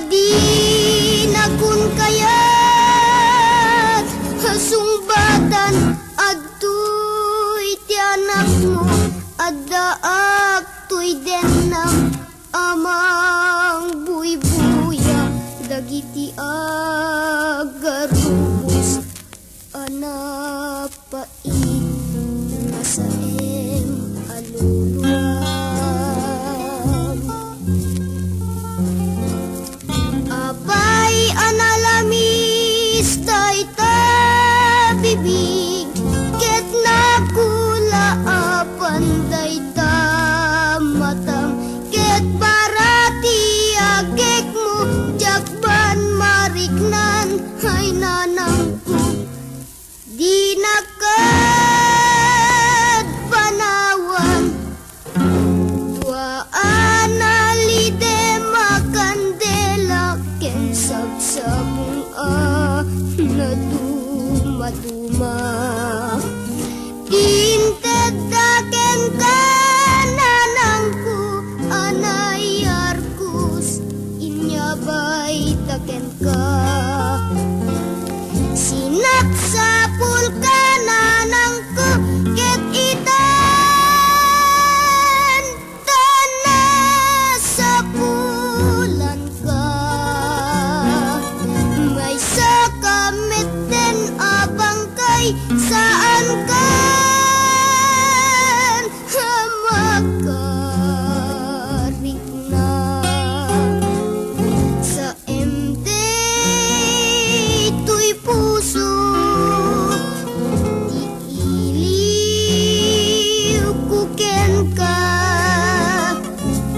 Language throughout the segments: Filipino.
Di nakun kayat sumbatan adtoy ti anak mo addaak toy denam amang buy-buya dagiti agarubos anapait masaem aluluan. Analamis tayo bibig ket nakula apanday ta matam ket parati agek mo jakban mariknan ay nanang ko di nakad panawan tuaan alide makandela ken sabsabong naduma-duma inteddaken ka nanangku anay arkus inyabay taken ka sinaksapul ka nanangku ket itan tanas sapulan ka may sakameten abang kay saan kan makarik na sa MD to'y puso diiliw kuken ka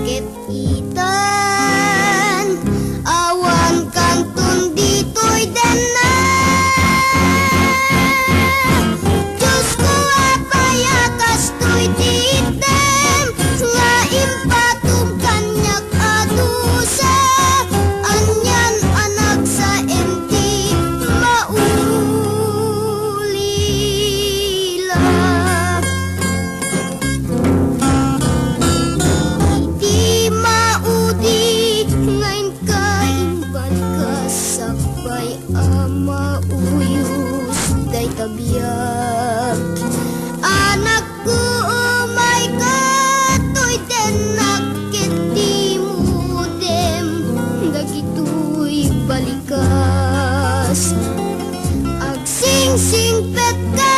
ket itan awan kantun dito'y dana Diyos ko apayakas to'y ditem nga impatum kanyak adusa anyan anak sa MT maulila di maudi ngayon kaimban ka sakbay ama uyus day tabiak anak ko umay ka to'y denak ket di mudem dagito'y balikas agsingsing pet ka